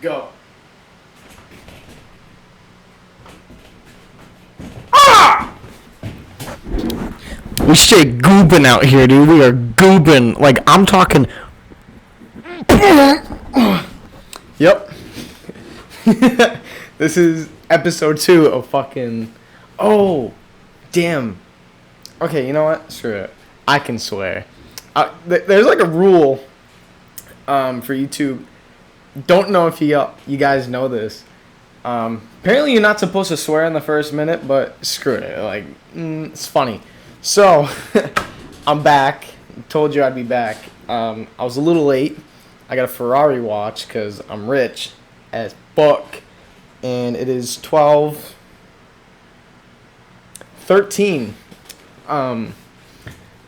Go. Ah! We straight goobing out here, dude. We are goobing. Like, I'm talking. Yep. This is episode 2 of fucking. Oh, damn. Okay, you know what? Screw it. I can swear. There's like a rule for YouTube. Don't know if you guys know this. Apparently you're not supposed to swear in the first minute, but screw it. Like, it's funny. So, I'm back. Told you I'd be back. I was a little late. I got a Ferrari watch because I'm rich as fuck. And it is 12:13.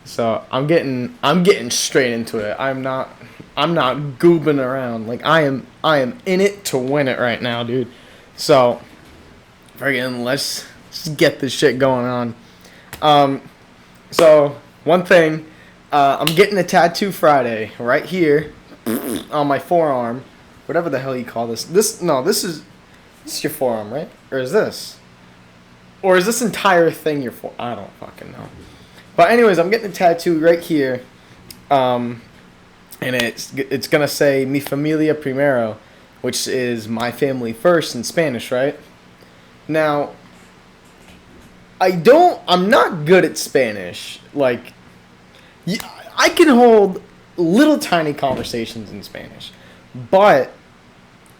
So I'm getting straight into it. I'm not goobing around. Like I am in it to win it right now, dude. So friggin' let's get this shit going on. So one thing, I'm getting a tattoo Friday right here on my forearm, whatever the hell you call this. This is your forearm, right? Or is this entire thing your forearm? I don't fucking know. But anyways, I'm getting a tattoo right here, and it's gonna say "Mi familia primero," which is my family first in Spanish, right? Now, I'm not good at Spanish. Like, I can hold little tiny conversations in Spanish, but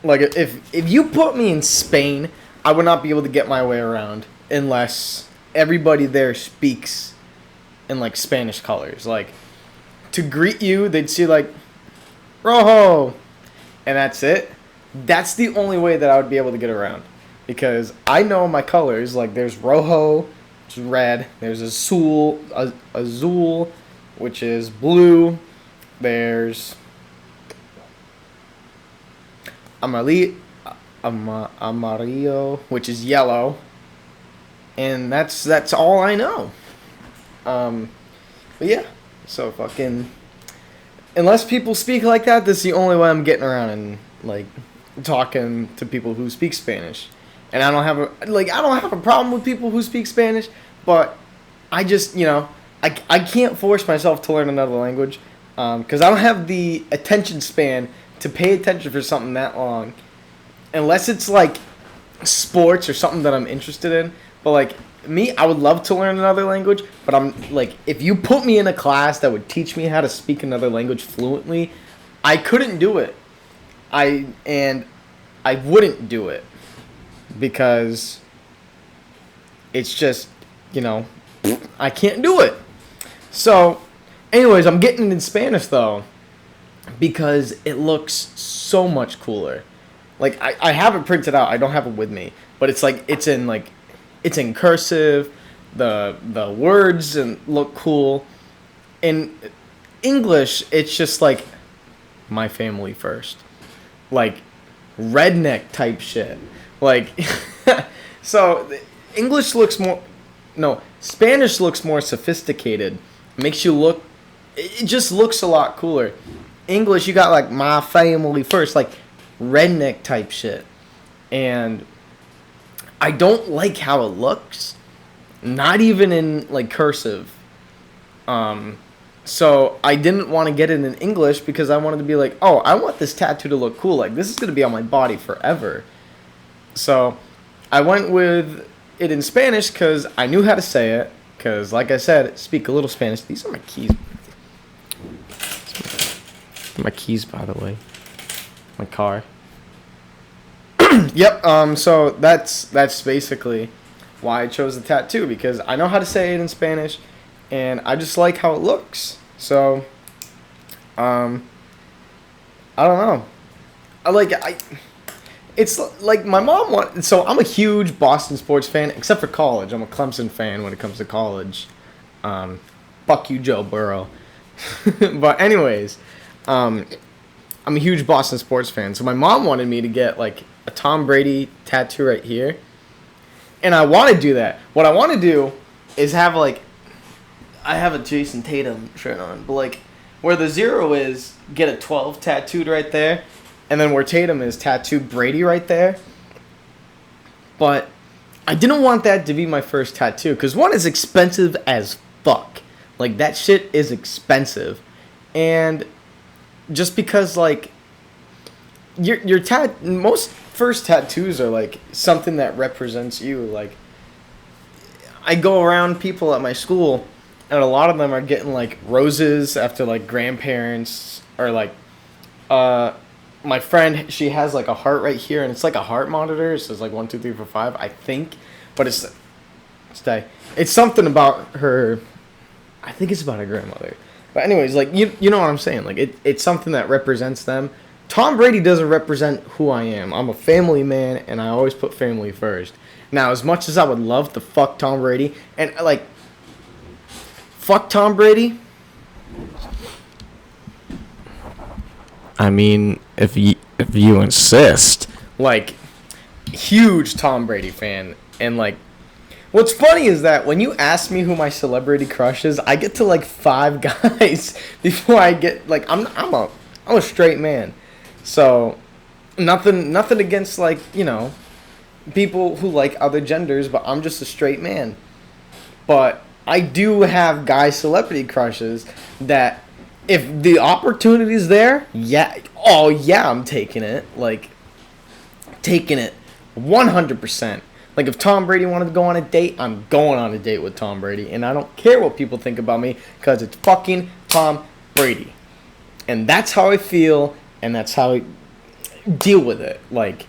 like if you put me in Spain, I would not be able to get my way around unless everybody there speaks in like Spanish colors. Like, to greet you, they'd see like rojo, and that's it. That's the only way that I would be able to get around, because I know my colors. Like, there's rojo, which is red. There's azul, which is blue. There's amarillo, which is yellow, and that's all I know. But yeah, so fucking, unless people speak like that, this is the only way I'm getting around and like talking to people who speak Spanish. And I don't have a problem with people who speak Spanish, but I just, I can't force myself to learn another language, because I don't have the attention span to pay attention for something that long, unless it's like sports or something that I'm interested in. But like me, I would love to learn another language, but I'm like, if you put me in a class that would teach me how to speak another language fluently, I couldn't do it. I wouldn't do it, because it's just, I can't do it. So anyways, I'm getting it in Spanish though, because it looks so much cooler. Like, I have it printed out. I don't have it with me, but it's like it's in cursive. The words and look cool. In English, it's just like my family first, like redneck type shit. Like, so Spanish looks more sophisticated. Makes you look. It just looks a lot cooler. English, you got like my family first, like redneck type shit, and I don't like how it looks, not even in like cursive. So I didn't want to get it in English, because I wanted to be like, oh, I want this tattoo to look cool. Like, this is gonna be on my body forever. So I went with it in Spanish because I knew how to say it. Because, like I said, speak a little Spanish. These are my keys. My keys, by the way. My car. Yep. So that's basically why I chose the tattoo, because I know how to say it in Spanish, and I just like how it looks. So, I don't know. It's like my mom wanted. So I'm a huge Boston sports fan, except for college. I'm a Clemson fan when it comes to college. Fuck you, Joe Burrow. But anyways, I'm a huge Boston sports fan. So my mom wanted me to get like a Tom Brady tattoo right here, and I want to do that. What I want to do is have like, I have a Jason Tatum shirt on, but like where the 0 is, get a 12 tattooed right there. and then where Tatum is tattooed Brady right there. But I didn't want that to be my first tattoo because one is expensive as fuck. Like, that shit is expensive. And just because, like, most first tattoos are, like, something that represents you. Like, I go around people at my school, and a lot of them are getting, like, roses after, like, grandparents, or, like, my friend, she has, like, a heart right here, and it's, like, a heart monitor. It says, like, 1, 2, 3, 4, 5, I think. But it's something about her. I think it's about her grandmother. But anyways, like, you know what I'm saying. Like, it's something that represents them. Tom Brady doesn't represent who I am. I'm a family man, and I always put family first. Now, as much as I would love to fuck Tom Brady, and, like, fuck Tom Brady, I mean, if you insist. Like, huge Tom Brady fan. And, like, what's funny is that when you ask me who my celebrity crush is, I get to, like, 5 guys before I get, like, I'm a straight man. So, nothing against, like, you know, people who like other genders, but I'm just a straight man. But I do have guy celebrity crushes that, if the opportunity's there, I'm taking it. Like, taking it 100%. Like, if Tom Brady wanted to go on a date, I'm going on a date with Tom Brady. And I don't care what people think about me, because it's fucking Tom Brady. And that's how I feel, and that's how I deal with it. Like,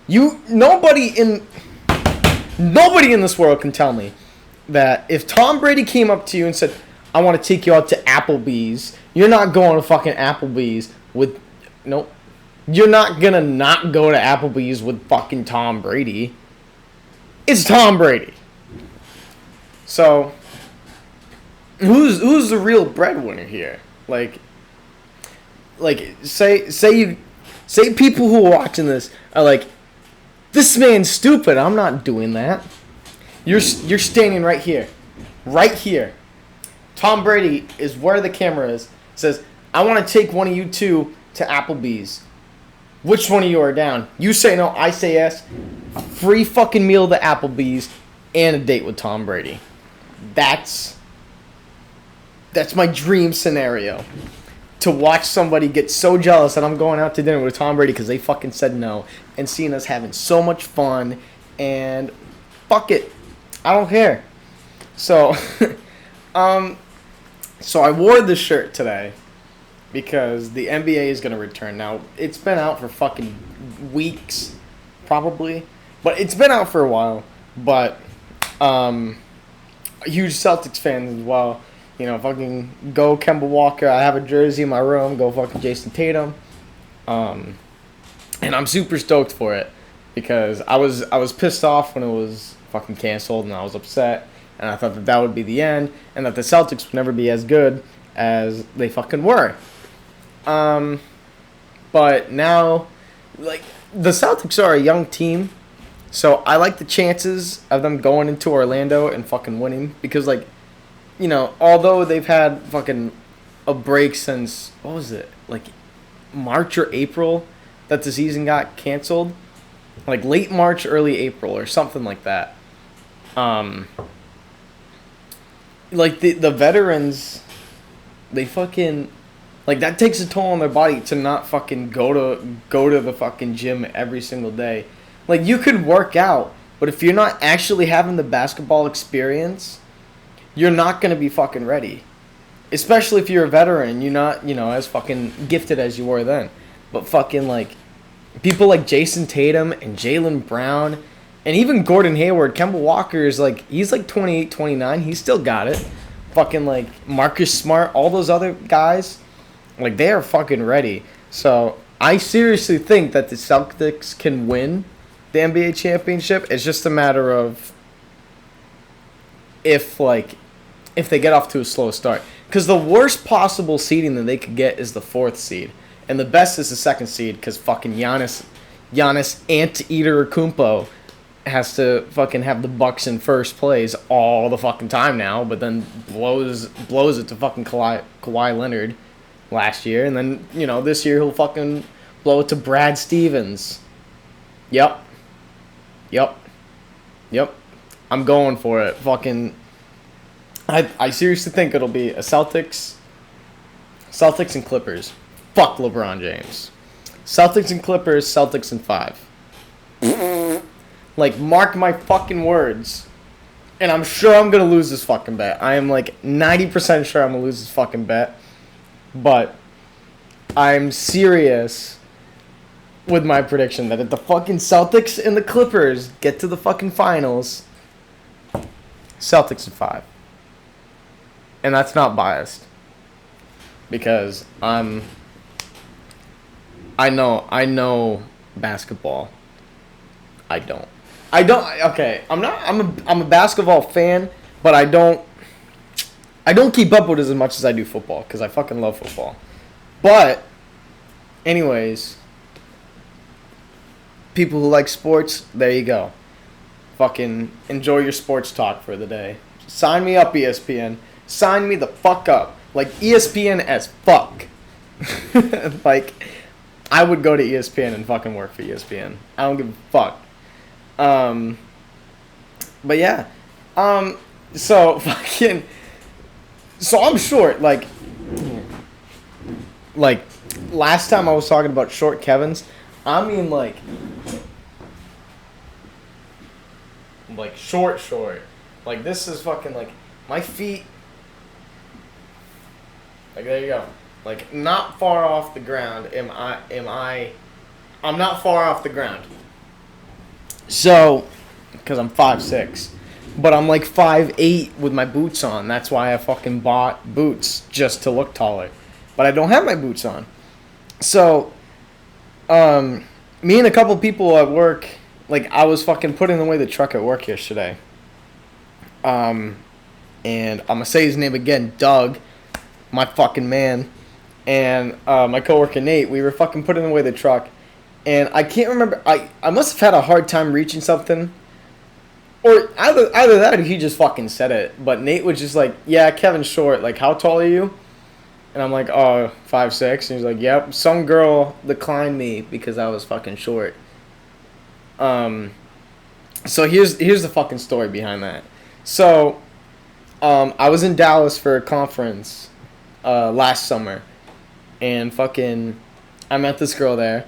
nobody in this world can tell me that if Tom Brady came up to you and said, I want to take you out to Applebee's, you're not going to fucking Applebee's with... Nope. You're not going to not go to Applebee's with fucking Tom Brady. It's Tom Brady. So, who's the real breadwinner here? Like say people who are watching this are like, this man's stupid. I'm not doing that. You're standing right here. Right here. Tom Brady is where the camera is. Says, I want to take one of you two to Applebee's. Which one of you are down? You say no, I say yes. Free fucking meal to Applebee's and a date with Tom Brady. That's my dream scenario. To watch somebody get so jealous that I'm going out to dinner with Tom Brady because they fucking said no, and seeing us having so much fun, and fuck it. I don't care. So, so I wore this shirt today because the NBA is going to return. Now, it's been out for fucking weeks, probably. But it's been out for a while. But a huge Celtics fan as well. You know, fucking go Kemba Walker. I have a jersey in my room. Go fucking Jason Tatum. And I'm super stoked for it because I was pissed off when it was fucking canceled, and I was upset. And I thought that would be the end, and that the Celtics would never be as good as they fucking were. But now, like, the Celtics are a young team, so I like the chances of them going into Orlando and fucking winning, because, like, you know, although they've had fucking a break since, what was it, like, March or April that the season got canceled, like, late March, early April, or something like that. Like, the veterans, they fucking, like, that takes a toll on their body to not fucking go to the fucking gym every single day. Like, you could work out, but if you're not actually having the basketball experience, you're not going to be fucking ready. Especially if you're a veteran, you're not, you know, as fucking gifted as you were then. But fucking, like, people like Jason Tatum and Jaylen Brown, and even Gordon Hayward, Kemba Walker is, like, he's, like, 28, 29. He's still got it. Fucking, like, Marcus Smart, all those other guys, like, they are fucking ready. So, I seriously think that the Celtics can win the NBA championship. It's just a matter of if they get off to a slow start. Because the worst possible seeding that they could get is the 4th seed. And the best is the 2nd seed, because fucking Giannis Antetokounmpo has to fucking have the Bucks in first place all the fucking time now, but then blows it to fucking Kawhi Leonard last year. And then, you know, this year he'll fucking Blow it to Brad Stevens. Yep. Yep. Yep. I'm going for it. Fucking. I seriously think it'll be a Celtics and Clippers. Fuck LeBron James. Celtics and Clippers, Celtics in 5. Like, mark my fucking words. And I'm sure I'm going to lose this fucking bet. I am like 90% sure I'm going to lose this fucking bet. But I'm serious with my prediction that if the fucking Celtics and the Clippers get to the fucking finals, Celtics in 5. And that's not biased. Because I know basketball. Okay, I'm a basketball fan, but I don't keep up with it as much as I do football, because I fucking love football. But, anyways, people who like sports, there you go. Fucking enjoy your sports talk for the day. Sign me up, ESPN. Sign me the fuck up. Like, ESPN as fuck. Like, I would go to ESPN and fucking work for ESPN. I don't give a fuck. But yeah. So I'm short. Like, last time I was talking about short Kevins, I mean, like short. Like, this is fucking, like, my feet. Like, there you go. Like, not far off the ground. I'm not far off the ground. So, because I'm 5'6", but I'm like 5'8" with my boots on. That's why I fucking bought boots, just to look taller. But I don't have my boots on. So, me and a couple people at work, like, I was fucking putting away the truck at work yesterday. And I'm gonna say his name again, Doug, my fucking man, and my coworker Nate. We were fucking putting away the truck, and I can't remember. I must have had a hard time reaching something, or either that or he just fucking said it. But Nate was just like, "Yeah, Kevin's short. Like, how tall are you?" And I'm like, "Oh, 5'6". And he's like, "Yep, some girl declined me because I was fucking short." So here's the fucking story behind that. So, I was in Dallas for a conference last summer, and fucking I met this girl there,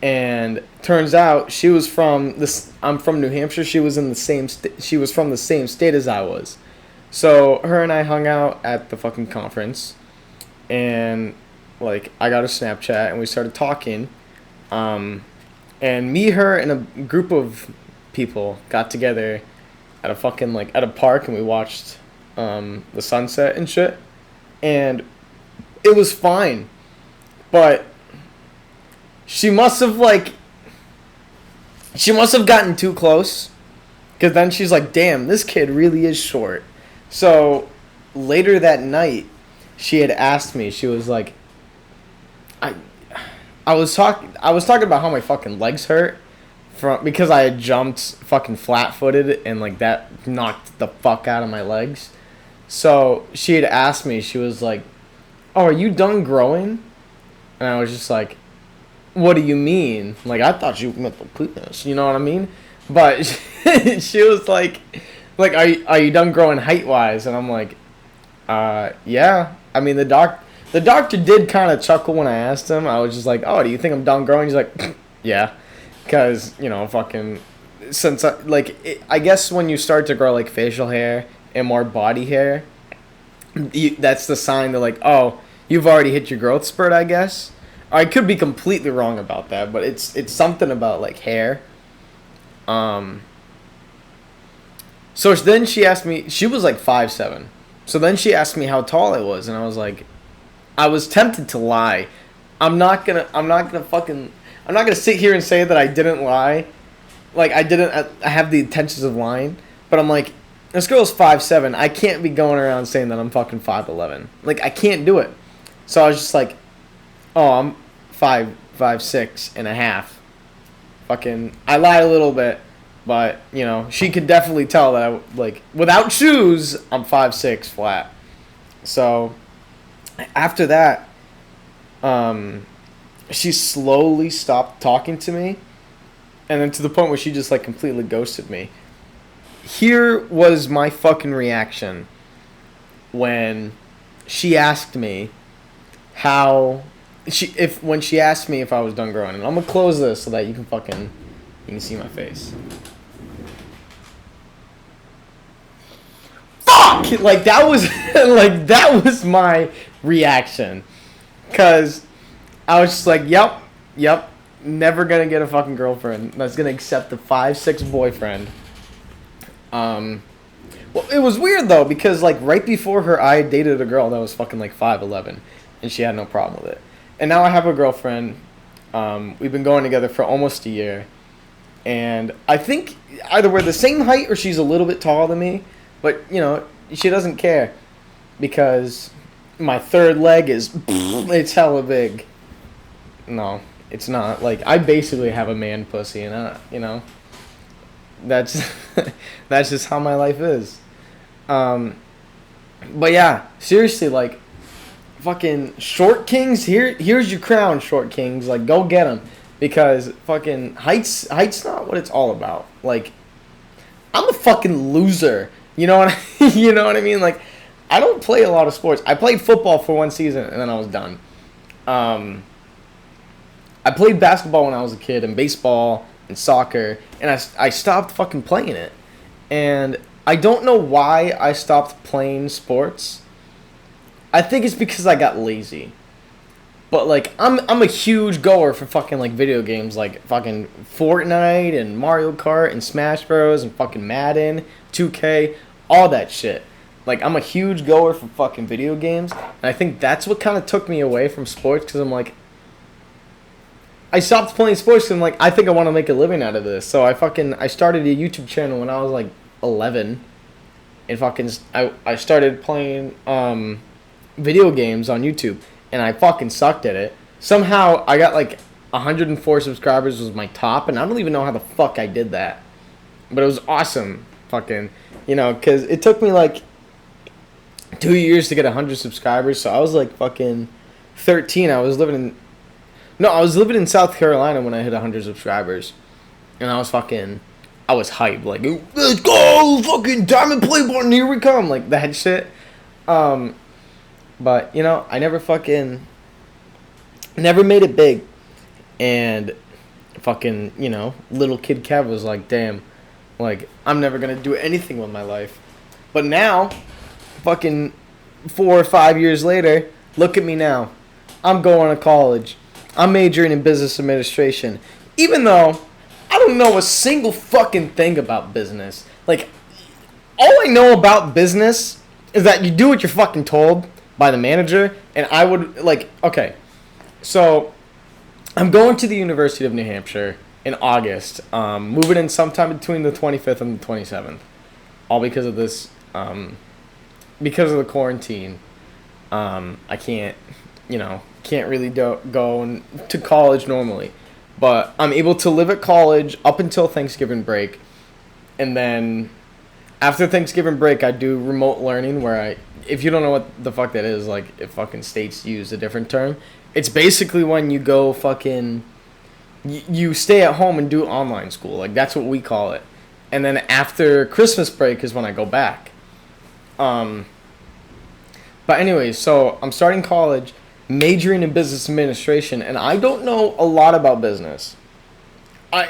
and turns out she was from this. I'm from New Hampshire. She was in the same. She was from the same state as I was. So her and I hung out at the fucking conference, and like I got her Snapchat, and we started talking. And me, her, and a group of people got together at a fucking at a park, and we watched the sunset and shit. And it was fine, but she must have gotten too close, because then she's like, "Damn, this kid really is short." So later that night, she had asked me. She was like, I was talking about how my fucking legs hurt because I had jumped fucking flat-footed, and like that knocked the fuck out of my legs. So she had asked me, she was like, "Oh, are you done growing?" And I was just like, "What do you mean?" Like, I thought you meant the penis, you know what I mean? But she was like, are you done growing height-wise? And I'm like, yeah. I mean, the doctor did kind of chuckle when I asked him. I was just like, "Oh, do you think I'm done growing?" He's like, "Yeah." Because, fucking, since, I guess when you start to grow, like, facial hair and more body hair, that's the sign that, like, oh, you've already hit your growth spurt, I guess. I could be completely wrong about that, but it's something about, like, hair. So then she asked me, she was, like, 5'7". So then she asked me how tall I was, and I was like, I was tempted to lie. I'm not gonna sit here and say that I didn't lie. Like, I have the intentions of lying. But I'm like, this girl's 5'7". I can't be going around saying that I'm fucking 5'11". Like, I can't do it. So I was just like, oh, I'm 5'6" and a half. Fucking, I lied a little bit. But, she could definitely tell that, without shoes, I'm 5'6" flat. So, after that, she slowly stopped talking to me, and then to the point where she just like completely ghosted me. Here was my fucking reaction when she asked me how when she asked me if I was done growing. And I'm gonna close this so that you can see my face. Fuck! Like that was that was my reaction, cause I was just like, yep, never gonna get a fucking girlfriend that's gonna accept the 5'6" boyfriend. Well, it was weird though, because like right before her, I dated a girl that was fucking like 5'11", and she had no problem with it. And now I have a girlfriend. We've been going together for almost a year, and I think either we're the same height or she's a little bit taller than me. But you know, she doesn't care because my third leg is it's hella big. No, it's not. Like I basically have a man pussy, and you know, that's that's just how my life is. But yeah, seriously, like, fucking short kings. Here's your crown, short kings. Like, go get them, because fucking height's not what it's all about. Like, I'm a fucking loser. You know what you know what I mean? Like, I don't play a lot of sports. I played football for one season and then I was done. I played basketball when I was a kid, and baseball and soccer, and I stopped fucking playing it. And I don't know why I stopped playing sports. I think it's because I got lazy. But like I'm a huge goer for fucking like video games, like fucking Fortnite and Mario Kart and Smash Bros and fucking Madden, 2K, all that shit. Like I'm a huge goer for fucking video games, and I think that's what kind of took me away from sports, because I'm like, I stopped playing sports because I'm like, I think I want to make a living out of this. So I started a YouTube channel when I was like 11, and I started playing video games on YouTube, and I fucking sucked at it. Somehow I got like 104 subscribers was my top, and I don't even know how the fuck I did that, but it was awesome. Fucking, you know, because it took me like 2 years to get 100 subscribers. So I was like fucking 13. I was living in South Carolina when I hit 100 subscribers, and I was hyped, like, let's go, fucking Diamond Play Button, here we come, like that shit. But you know, I never made it big, and fucking, you know, little kid Kev was like, damn, like I'm never gonna do anything with my life. But now, fucking 4 or 5 years later, look at me now. I'm going to college. I'm majoring in business administration. Even though I don't know a single fucking thing about business. Like, all I know about business is that you do what you're fucking told by the manager. And I would, like, okay. So, I'm going to the University of New Hampshire in August. Moving in sometime between the 25th and the 27th. All because of this, because of the quarantine. I can't really go to college normally. But I'm able to live at college up until Thanksgiving break. And then after Thanksgiving break, I do remote learning, where if you don't know what the fuck that is, like, if fucking states use a different term, it's basically when you go fucking, you stay at home and do online school. Like, that's what we call it. And then after Christmas break is when I go back. But anyways, so I'm starting college, majoring in business administration, and I don't know a lot about business.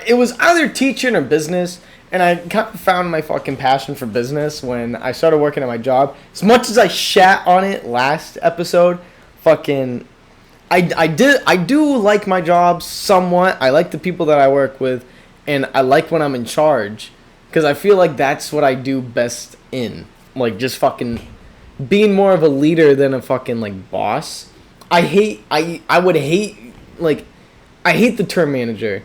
It was either teaching or business, and I kind of found my fucking passion for business when I started working at my job. As much as I shat on it last episode, fucking, I do like my job somewhat. I like the people that I work with, and I like when I'm in charge, because I feel like that's what I do best in. Like, just fucking being more of a leader than a fucking, like, boss. I hate the term manager,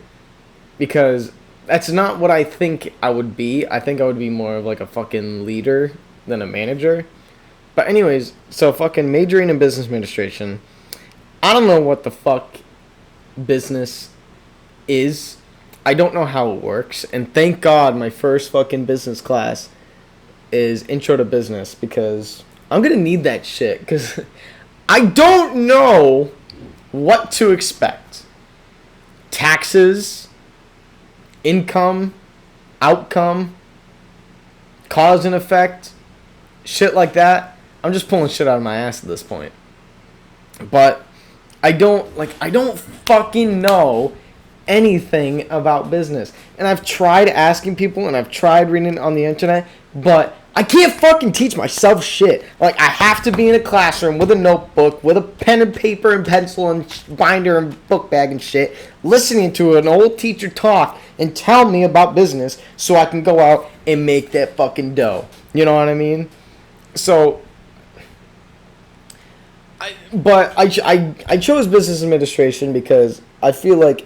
because that's not what I think I would be. I think I would be more of like a fucking leader than a manager. But anyways, so fucking majoring in business administration. I don't know what the fuck business is. I don't know how it works. And thank God my first fucking business class is Intro to Business, because I'm going to need that shit, because I don't know what to expect. taxes, income, outcome, cause and effect, shit like that. I'm just pulling shit out of my ass at this point. But I don't fucking know anything about business. And I've tried asking people and I've tried reading on the internet, but I can't fucking teach myself shit. Like, I have to be in a classroom with a notebook, with a pen and paper and pencil and binder and book bag and shit, listening to an old teacher talk and tell me about business so I can go out and make that fucking dough. You know what I mean? So, I chose business administration because I feel like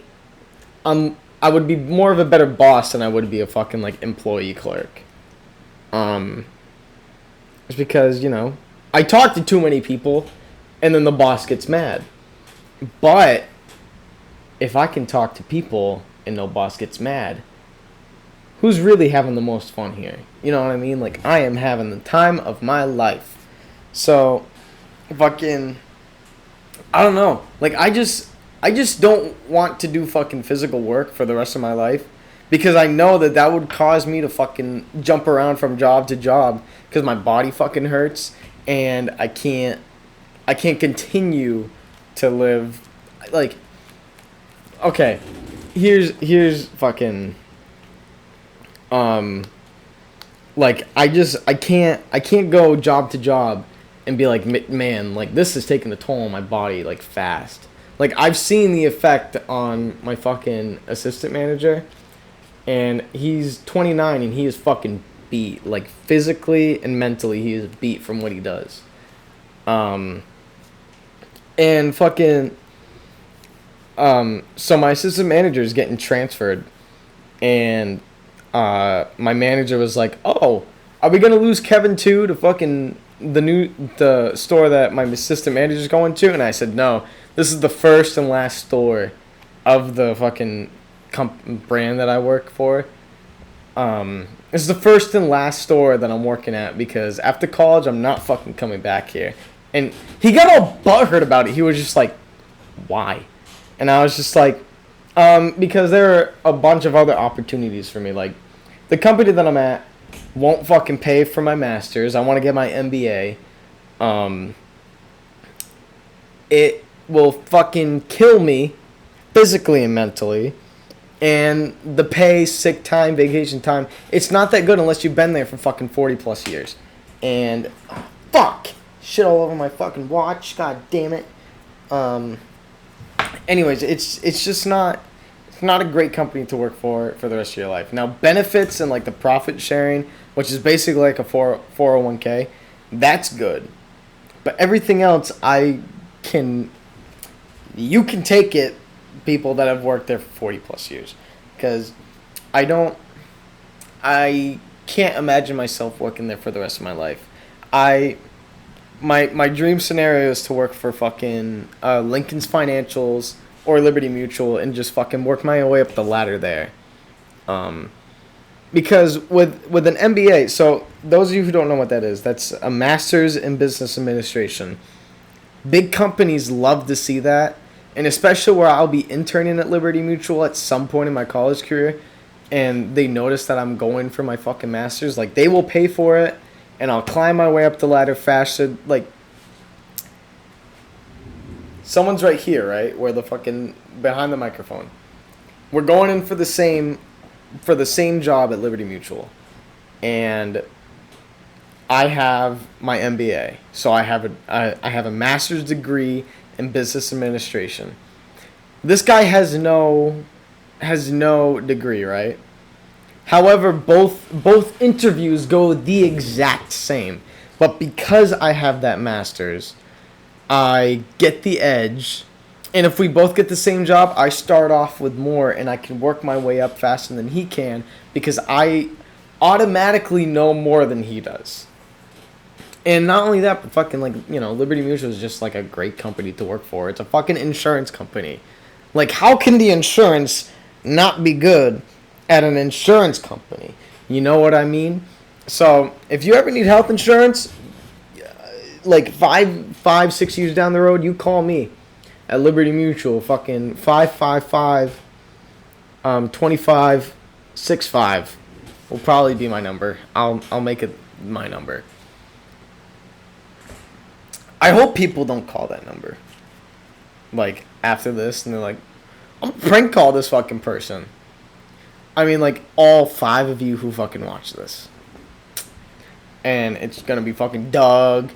I would be more of a better boss than I would be a fucking, like, employee clerk. It's because, you know, I talk to too many people and then the boss gets mad. But if I can talk to people and no boss gets mad, who's really having the most fun here? You know what I mean? Like, I am having the time of my life. So, fucking, I don't know. Like, I just don't want to do fucking physical work for the rest of my life. Because I know that would cause me to fucking jump around from job to job because my body fucking hurts and I can't continue to live like, okay, here's fucking like I can't go job to job and be like, man, like, this is taking a toll on my body like fast. Like, I've seen the effect on my fucking assistant manager. And he's 29 and he is fucking beat. Like, physically and mentally, he is beat from what he does. And fucking, so my assistant manager is getting transferred. And my manager was like, oh, are we going to lose Kevin too to fucking the store that my assistant manager is going to? And I said, no, this is the first and last store of the fucking brand that I work for. This is the first and last store that I'm working at because after college I'm not fucking coming back here. And he got all butthurt about it. He was just like, why? And I was just like, because there are a bunch of other opportunities for me. Like, the company that I'm at won't fucking pay for my master's. I want to get my MBA. It will fucking kill me physically and mentally. And the pay, sick time, vacation time, it's not that good unless you've been there for fucking 40 plus years. And, fuck! Shit all over my fucking watch, god damn it. Anyways, it's just not, it's not a great company to work for the rest of your life. Now, benefits and, like, the profit sharing, which is basically like a 401k, that's good. But everything else, you can take it, people that have worked there for 40 plus years, because I can't imagine myself working there for the rest of my life. My dream scenario is to work for fucking Lincoln's Financials or Liberty Mutual and just fucking work my way up the ladder there. Because with an MBA, so those of you who don't know what that is, that's a master's in business administration. Big companies love to see that. And especially where I'll be interning at Liberty Mutual at some point in my college career, and they notice that I'm going for my fucking master's, like, they will pay for it, and I'll climb my way up the ladder faster. Like, someone's right here, right, where the fucking behind the microphone. We're going in for the same job at Liberty Mutual, and I have my MBA, so I have a master's degree in business administration. This guy has no degree, right? However, both interviews go the exact same. But because I have that master's, I get the edge. And if we both get the same job, I start off with more and I can work my way up faster than he can because I automatically know more than he does. And not only that, but fucking, like, you know, Liberty Mutual is just, like, a great company to work for. It's a fucking insurance company. Like, how can the insurance not be good at an insurance company? You know what I mean? So, if you ever need health insurance, like, 6 years down the road, you call me at Liberty Mutual, fucking 555 25, 6'5" will probably be my number. I'll make it my number. I hope people don't call that number. Like, after this, and they're like, I'm gonna prank call this fucking person. I mean, like, all 5 of you who fucking watch this. And it's gonna be fucking Doug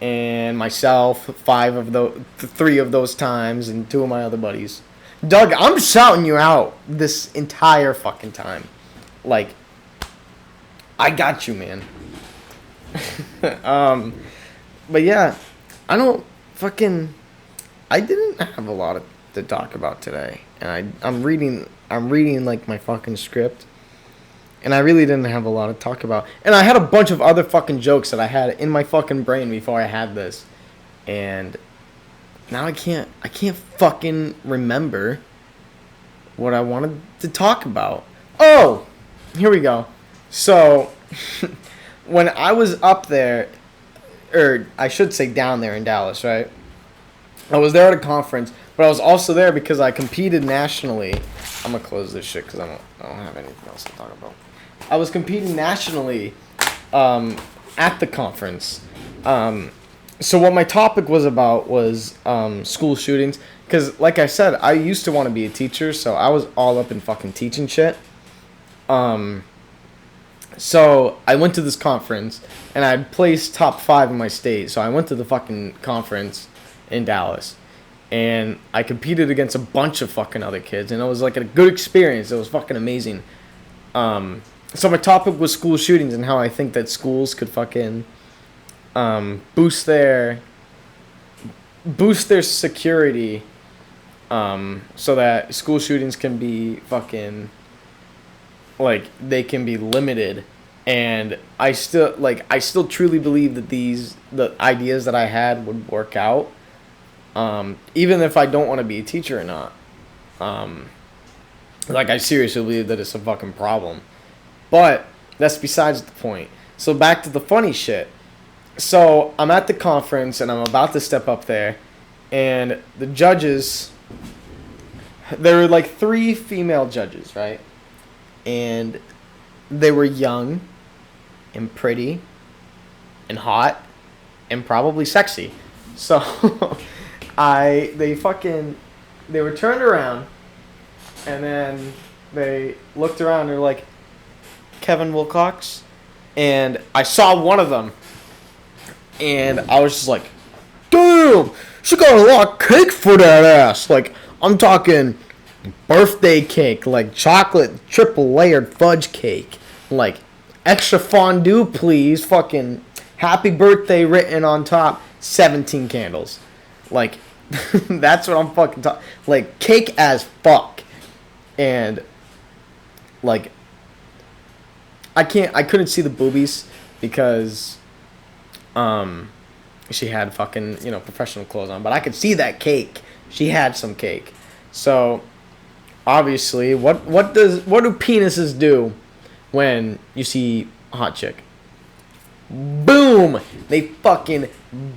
and myself, 3 of those times, and 2 of my other buddies. Doug, I'm shouting you out this entire fucking time. Like, I got you, man. But yeah, I didn't have a lot to talk about today. And I'm reading like my fucking script. And I really didn't have a lot to talk about. And I had a bunch of other fucking jokes that I had in my fucking brain before I had this. And now I can't fucking remember what I wanted to talk about. Oh, here we go. So, when I was up there, or I should say down there in Dallas, right? I was there at a conference, but I was also there because I competed nationally. I'm going to close this shit because I don't have anything else to talk about. I was competing nationally at the conference. So what my topic was about was school shootings. Because, like I said, I used to want to be a teacher, so I was all up in fucking teaching shit. So I went to this conference, and I placed top 5 in my state. So I went to the fucking conference in Dallas, and I competed against a bunch of fucking other kids, and it was like a good experience. It was fucking amazing. So my topic was school shootings and how I think that schools could fucking boost their security, so that school shootings can be fucking, like, they can be limited. And I still truly believe that the ideas that I had would work out, even if I don't want to be a teacher or not. Like, I seriously believe that it's a fucking problem. But that's besides the point. So back to the funny shit. So I'm at the conference and I'm about to step up there, and the judges, there were like 3 female judges, right? And they were young and pretty and hot and probably sexy. So they were turned around, and then they looked around and they're like, Kevin Wilcox, and I saw one of them, and I was just like, damn, she got a lot of cake for that ass. Like, I'm talking birthday cake, like chocolate triple layered fudge cake, like extra fondue please, fucking happy birthday written on top, 17 candles. Like, that's what I'm fucking talking, like, cake as fuck. And like, I couldn't see the boobies because she had fucking, professional clothes on, but I could see that cake. She had some cake. So obviously, what do penises do when you see a hot chick? Boom! They fucking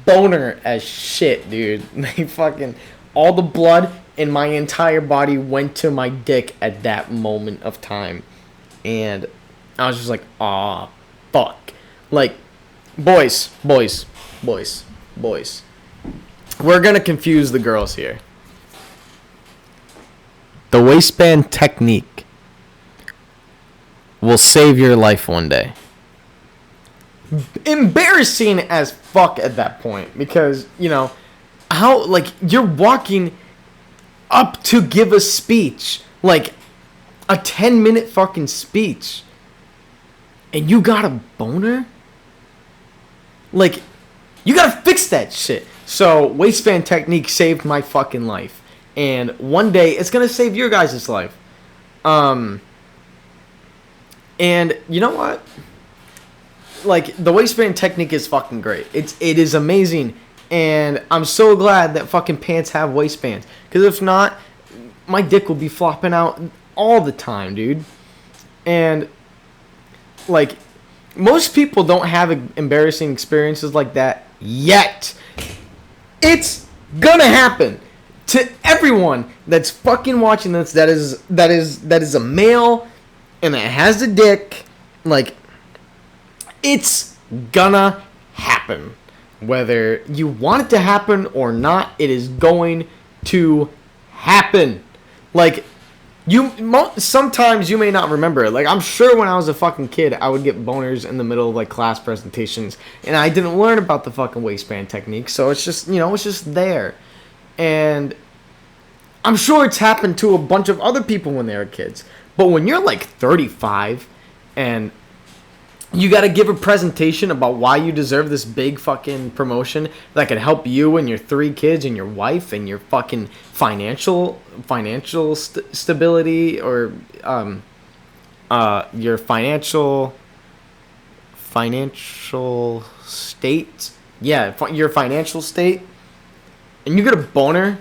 boner as shit, dude. They fucking, all the blood in my entire body went to my dick at that moment of time. And I was just like, aw, fuck. Like, boys. We're gonna confuse the girls here. The waistband technique will save your life one day. Embarrassing as fuck at that point, because, how, like, you're walking up to give a speech, like a 10-minute fucking speech, and you got a boner? Like, you gotta fix that shit. So, waistband technique saved my fucking life. And one day, it's gonna save your guys' life. And you know what? Like, the waistband technique is fucking great. It is amazing. And I'm so glad that fucking pants have waistbands. Because if not, my dick will be flopping out all the time, dude. And, like, most people don't have embarrassing experiences like that yet. It's gonna happen. to everyone that's fucking watching this, that is a male and that has a dick, like, it's gonna happen. Whether you want it to happen or not, it is going to happen. Like, sometimes you may not remember it. Like, I'm sure when I was a fucking kid, I would get boners in the middle of, like, class presentations, and I didn't learn about the fucking waistband technique, so it's just, it's just there. And I'm sure it's happened to a bunch of other people when they were kids. But when you're, like, 35, and you got to give a presentation about why you deserve this big fucking promotion that could help you and your 3 kids and your wife and your fucking financial stability, or your financial state. Yeah, your financial state. And you get a boner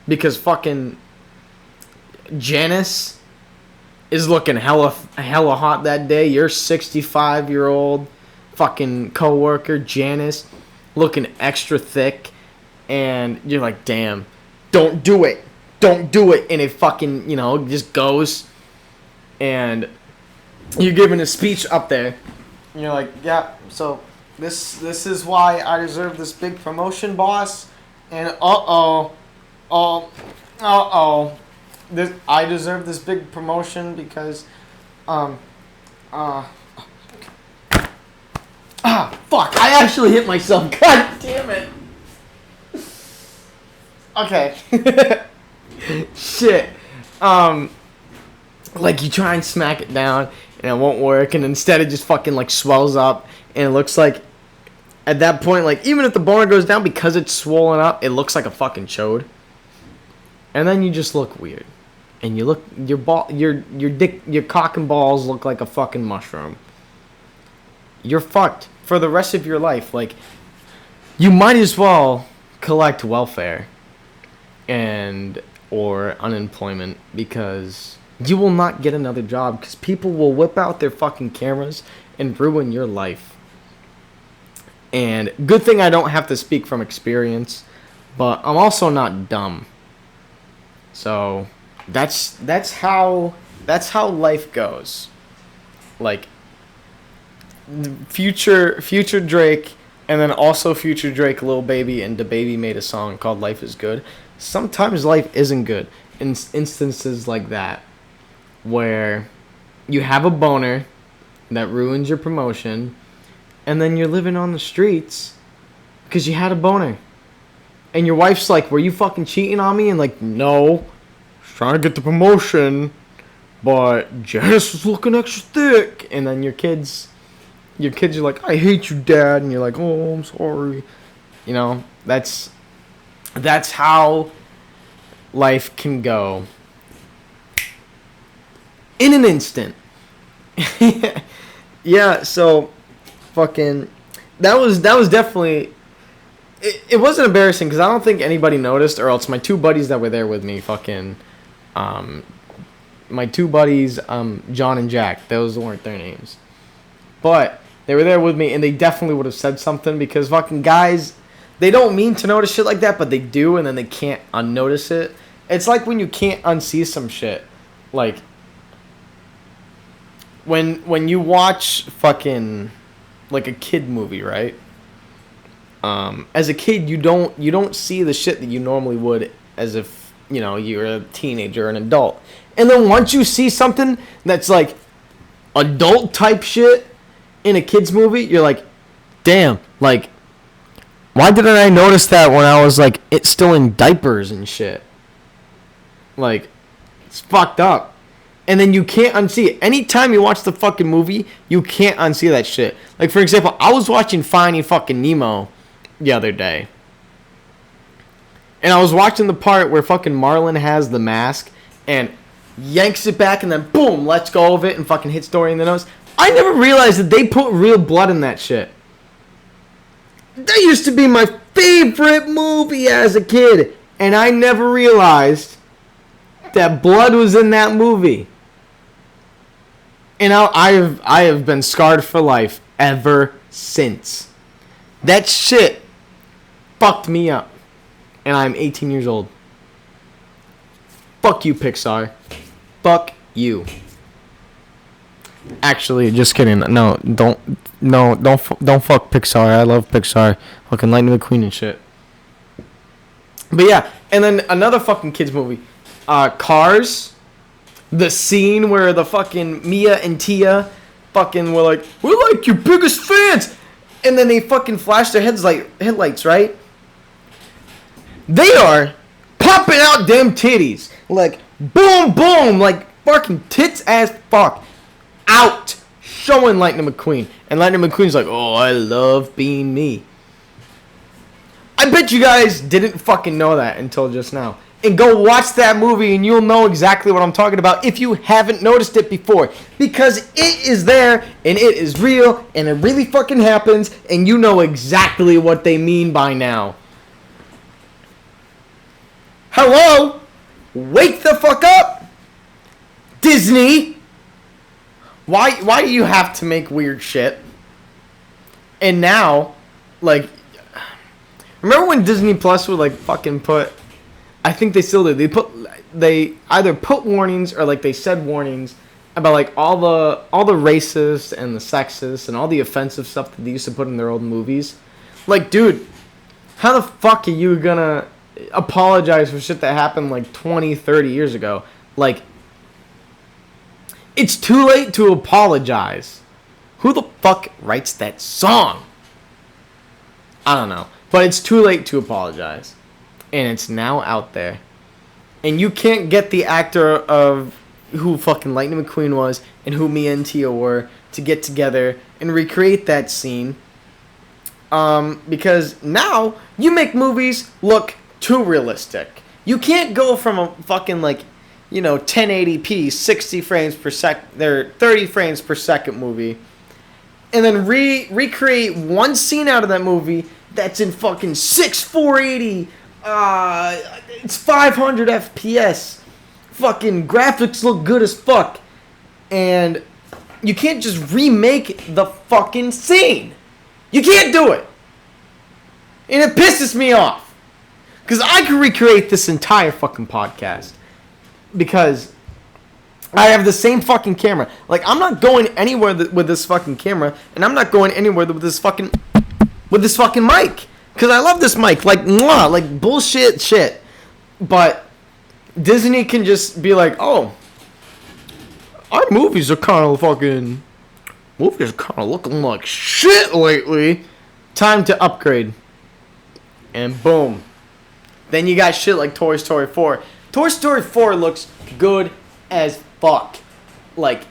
because fucking Janice is looking hella hot that day. Your 65-year-old fucking coworker, Janice, looking extra thick, and you're like, damn, don't do it. Don't do it. And it fucking, just goes. And you're giving a speech up there. And you're like, yeah, so this is why I deserve this big promotion, boss. And I deserve this big promotion because, fuck, I actually hit myself. God damn it. Okay. Shit. Like, you try and smack it down, and it won't work, and instead it just fucking, like, swells up, and it looks like, at that point, like, even if the boner goes down, because it's swollen up, it looks like a fucking chode. And then you just look weird. And you look, your dick, your cock and balls look like a fucking mushroom. You're fucked for the rest of your life. Like, you might as well collect welfare or unemployment, because you will not get another job, because people will whip out their fucking cameras and ruin your life. And good thing I don't have to speak from experience, but I'm also not dumb. So that's how life goes. Like, future Drake, and then also future Drake, Lil Baby, and DaBaby made a song called Life Is Good. Sometimes life isn't good. In instances like that, where you have a boner that ruins your promotion, and then you're living on the streets because you had a boner. And your wife's like, were you fucking cheating on me? And like, no, I was trying to get the promotion, but Janice was looking extra thick. And then your kids are like, I hate you, Dad. And you're like, oh, I'm sorry. That's how life can go in an instant. Yeah, so fucking that was definitely it wasn't embarrassing, because I don't think anybody noticed, or else my 2 buddies that were there with me, fucking my 2 buddies, John and Jack, those weren't their names, but they were there with me, and they definitely would have said something, because fucking guys, they don't mean to notice shit like that, but they do, and then they can't unnotice it. It's like when you can't unsee some shit. Like, when you watch fucking, like, a kid movie, right? As a kid, you don't see the shit that you normally would as if, you're a teenager or an adult. And then once you see something that's, like, adult type shit in a kid's movie, you're like, damn, like, why didn't I notice that when I was, like, it's still in diapers and shit? Like, it's fucked up. And then you can't unsee it. Anytime you watch the fucking movie, you can't unsee that shit. Like, for example, I was watching Finding fucking Nemo the other day. And I was watching the part where fucking Marlin has the mask and yanks it back and then boom, lets go of it and fucking hits Dory in the nose. I never realized that they put real blood in that shit. That used to be my favorite movie as a kid, and I never realized that blood was in that movie. And I have been scarred for life ever since. That shit fucked me up. And I'm 18 years old. Fuck you, Pixar. Fuck you. Actually, just kidding. No, don't fuck Pixar. I love Pixar. Fucking Lightning McQueen and shit. But yeah, and then another fucking kids movie, Cars. The scene where the fucking Mia and Tia fucking were like, we're like your biggest fans, and then they fucking flash their headlights, right? They are popping out them titties, like boom boom, like fucking tits as fuck, out, showing Lightning McQueen, and Lightning McQueen's like, oh, I love being me. I bet you guys didn't fucking know that until just now. And go watch that movie and you'll know exactly what I'm talking about if you haven't noticed it before. Because it is there and it is real and it really fucking happens and you know exactly what they mean by now. Hello? Wake the fuck up! Disney! Why do you have to make weird shit? And now, like, remember when Disney Plus would like fucking put, I think they still do. They either put warnings or like they said warnings about like all the racist and the sexist and all the offensive stuff that they used to put in their old movies. Like, dude, how the fuck are you gonna apologize for shit that happened like 20, 30 years ago? Like, it's too late to apologize. Who the fuck writes that song? I don't know. But it's too late to apologize. And it's now out there. And you can't get the actor of who fucking Lightning McQueen was and who Mia and Tia were to get together and recreate that scene. Because now you make movies look too realistic. You can't go from a fucking 1080p, 60 frames per second, 30 frames per second movie, and then recreate one scene out of that movie that's in fucking 480. It's 500 FPS. Fucking graphics look good as fuck. And you can't just remake the fucking scene. You can't do it. And it pisses me off. Because I can recreate this entire fucking podcast. Because I have the same fucking camera. Like, I'm not going anywhere with this fucking camera. And I'm not going anywhere with this fucking mic. Because I love this mic. Like, mwah, like bullshit shit. But Disney can just be like, oh, our movies are kind of looking like shit lately. Time to upgrade. And boom. Then you got shit like Toy Story 4. Toy Story 4 looks good as fuck. Like,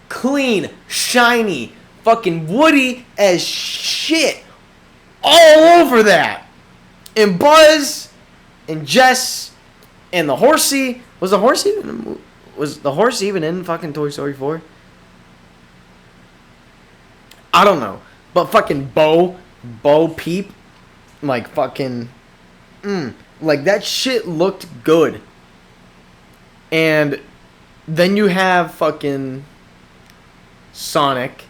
clean, shiny, fucking woody as shit. All over that. And Buzz and Jess and the horsey. Was the horse even in fucking Toy Story 4? I don't know. But fucking Bo Peep, like fucking like that shit looked good. And then you have fucking Sonic,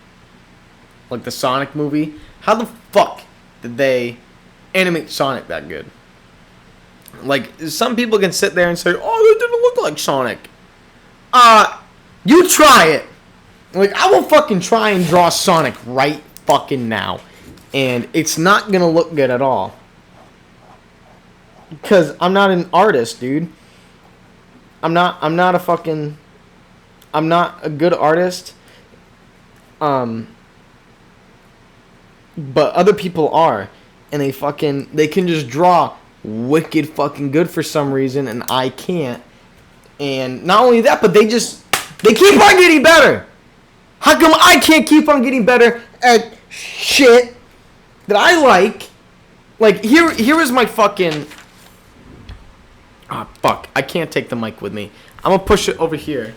like the Sonic movie. How the fuck did they animate Sonic that good? Like, some people can sit there and say, oh, they didn't look like Sonic. You try it. Like, I will fucking try and draw Sonic right fucking now. And it's not gonna look good at all. Because I'm not an artist, dude. I'm not a good artist. But other people are. And they can just draw wicked fucking good for some reason, and I can't. And not only that, but they keep on getting better. How come I can't keep on getting better at shit that I like? Like, here is my fucking... Ah, fuck. I can't take the mic with me. I'm gonna push it over here.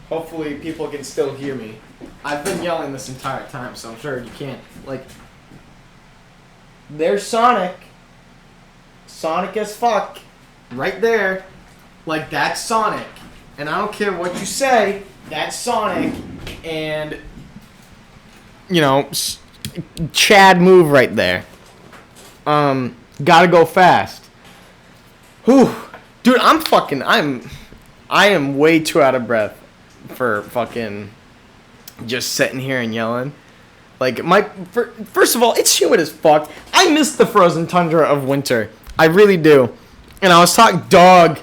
Hopefully people can still hear me. I've been yelling this entire time, so I'm sure you can't. Like, there's Sonic. Sonic as fuck. Right there. Like, that's Sonic. And I don't care what you say, that's Sonic. And, you know, Chad move right there. Gotta go fast. Whew. Dude, I am way too out of breath for fucking just sitting here and yelling. Like, first of all, it's humid as fuck. I miss the frozen tundra of winter. I really do. And I was talking, dog.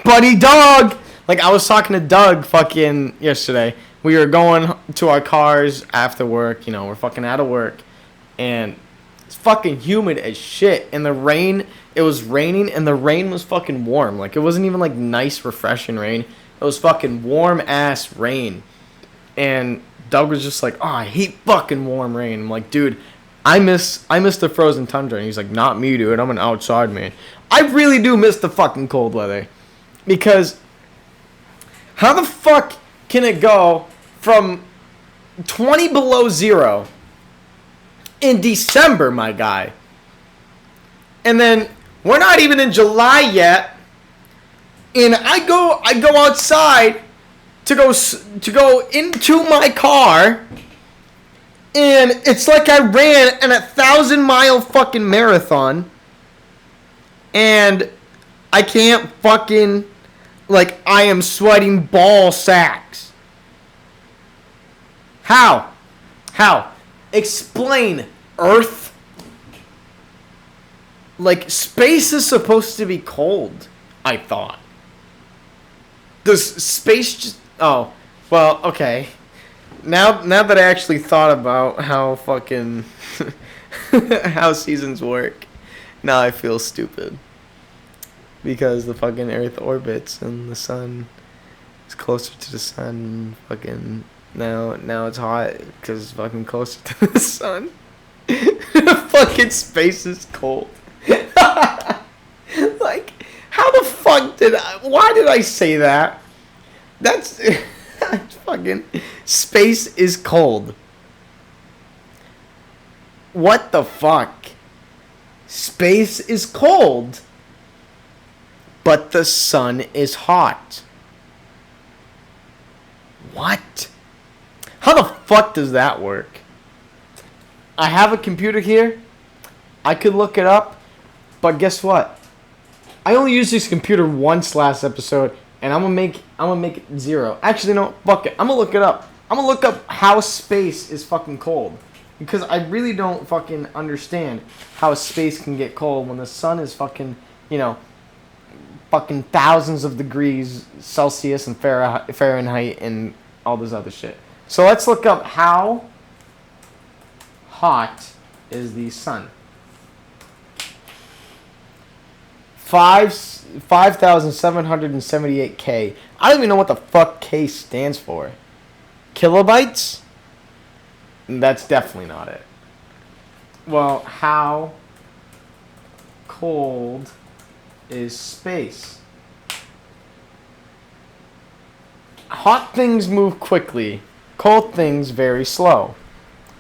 Buddy dog. Like, I was talking to Doug fucking yesterday. We were going to our cars after work. You know, we're fucking out of work. And it's fucking humid as shit. And the rain, it was raining, and the rain was fucking warm. Like, it wasn't even, like, nice, refreshing rain. It was fucking warm-ass rain. And Doug was just like, oh, I hate fucking warm rain. I'm like, dude, I miss the frozen tundra. And he's like, not me, dude. I'm an outside man. I really do miss the fucking cold weather. Because how the fuck can it go from 20 below zero in December, my guy? And then we're not even in July yet. And I go outside to go into my car, and it's like I ran an 1,000-mile fucking marathon, and I can't fucking, like, I am sweating ball sacks. How? Explain, Earth. Like, space is supposed to be cold, I thought. Does space just... Oh, well, okay. Now that I actually thought about how fucking... how seasons work, now I feel stupid. Because the fucking Earth orbits and the sun is closer to the sun. Fucking... Now it's hot because it's fucking closer to the sun. Fucking space is cold. Like, how the fuck why did I say that? That's fucking, space is cold. What the fuck? Space is cold, but the sun is hot. What? How the fuck does that work? I have a computer here. I could look it up, but guess what? I only used this computer once last episode, and I'm gonna make it 0. Actually, no, fuck it. I'm gonna look it up. I'm gonna look up how space is fucking cold, because I really don't fucking understand how space can get cold when the sun is fucking, fucking thousands of degrees Celsius and Fahrenheit and all this other shit. So let's look up how hot is the sun. 5,778 K. I don't even know what the fuck K stands for. Kilobytes? That's definitely not it. Well, how cold is space? Hot things move quickly. Cold things very slow.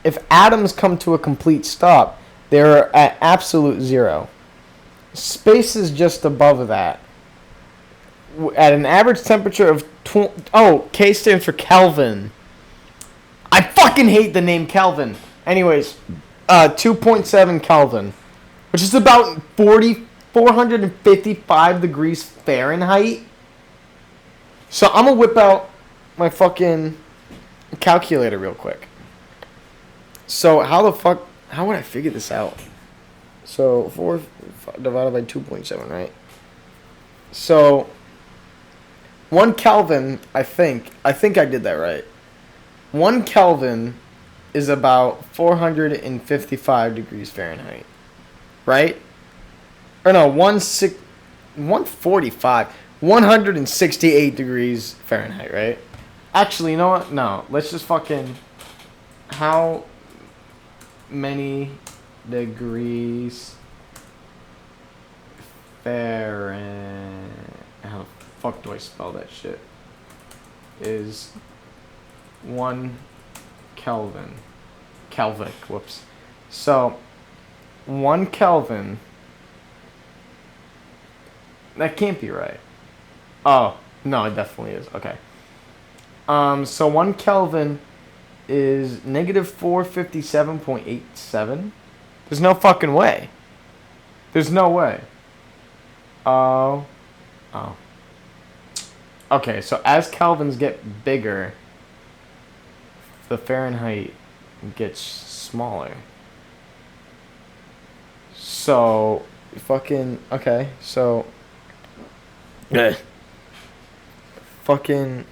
If atoms come to a complete stop, they're at absolute zero. Space is just above that. At an average temperature of... K stands for Kelvin. I fucking hate the name Kelvin. Anyways, 2.7 Kelvin, which is about 455 degrees Fahrenheit. So I'm going to whip out my fucking calculator real quick. So how would I figure this out? So 4 divided by 2.7, right? So 1 Kelvin, I think I did that right. 1 Kelvin is about 455 degrees Fahrenheit, right? Or no, 145, 168 degrees Fahrenheit, right? Actually, you know what? No, let's just fucking... How many degrees Fahrenheit... How the fuck do I spell that shit? Is 1 Kelvin. Kelvic, whoops. So, 1 Kelvin... That can't be right. Oh, no, it definitely is. Okay. So 1 Kelvin is negative 457.87. There's no fucking way. There's no way. Oh. Oh. Okay, so as kelvins get bigger, the Fahrenheit gets smaller. So, fucking, okay, so, yeah. Fucking,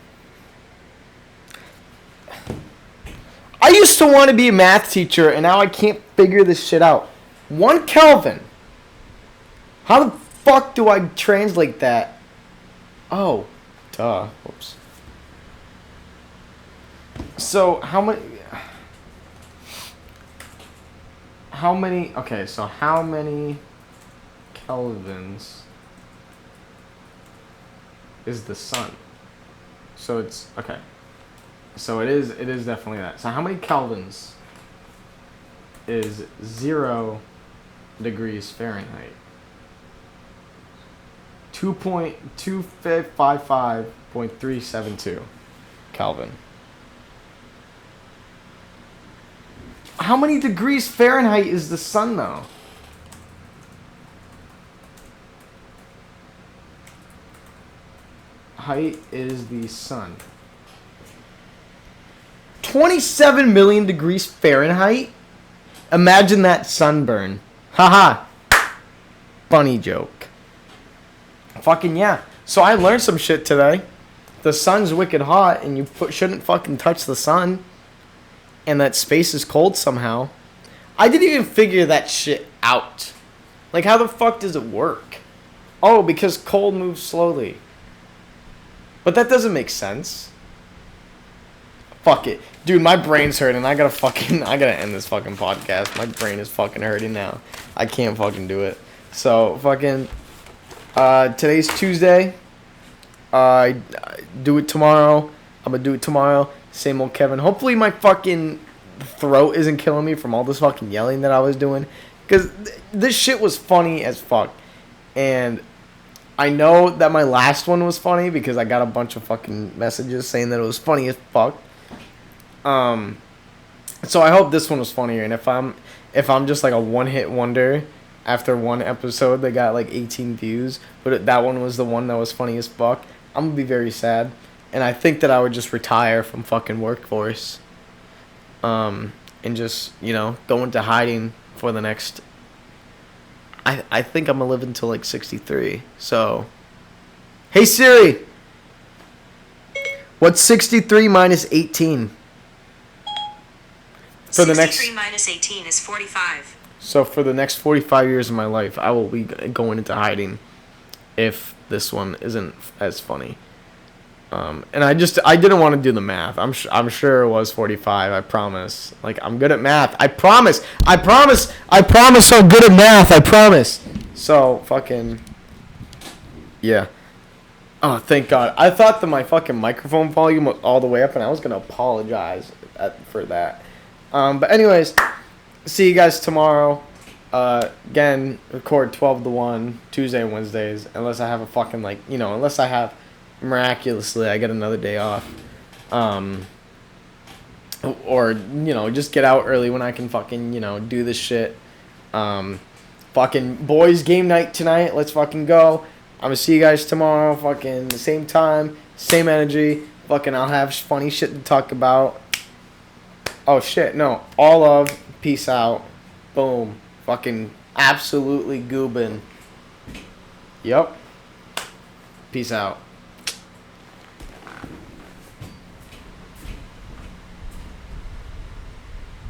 I used to want to be a math teacher, and now I can't figure this shit out. 1 Kelvin. How the fuck do I translate that? Oh, duh. Whoops. So, okay, so how many kelvins is the sun? So it's, okay. So it is definitely that. So how many kelvins is 0 degrees Fahrenheit? 2.2555.372 Kelvin. How many degrees Fahrenheit is the sun, though? Height is the sun. 27 million degrees Fahrenheit? Imagine that sunburn. Haha. Funny joke. Fucking yeah. So I learned some shit today. The sun's wicked hot, and you shouldn't fucking touch the sun. And that space is cold somehow. I didn't even figure that shit out. Like, how the fuck does it work? Oh, because cold moves slowly. But that doesn't make sense. Fuck it. Dude, my brain's hurting. I gotta end this fucking podcast. My brain is fucking hurting now. I can't fucking do it. So, fucking, today's Tuesday. I do it tomorrow. I'm gonna do it tomorrow. Same old Kevin. Hopefully my fucking throat isn't killing me from all this fucking yelling that I was doing. Because this shit was funny as fuck. And I know that my last one was funny because I got a bunch of fucking messages saying that it was funny as fuck. So I hope this one was funnier. And if I'm just like a one-hit wonder after one episode that got like 18 views, but that one was the one that was funny as fuck, I'm gonna be very sad. And I think that I would just retire from fucking workforce. And just, go into hiding for the next... I think I'm going to live until like 63. So, hey Siri! What's 63 minus 18? For the 63 minus 18 is 45. So for the next 45 years of my life, I will be going into hiding if this one isn't as funny. And I didn't want to do the math. I'm sure it was 45. I promise. Like, I'm good at math. I promise. I'm good at math. I promise. So, fucking, yeah. Oh, thank God. I thought that my fucking microphone volume was all the way up, and I was going to apologize for that. But anyways, see you guys tomorrow. Again, record 12 to 1, Tuesday and Wednesdays, unless I have a fucking, unless I have... miraculously I get another day off, or just get out early when I can fucking do this shit. Fucking boys game night tonight, let's fucking go. I'm gonna see you guys tomorrow, fucking the same time, same energy. Fucking I'll have funny shit to talk about. Oh shit, no, all love, peace out, boom, fucking absolutely goobin'. Yep, peace out.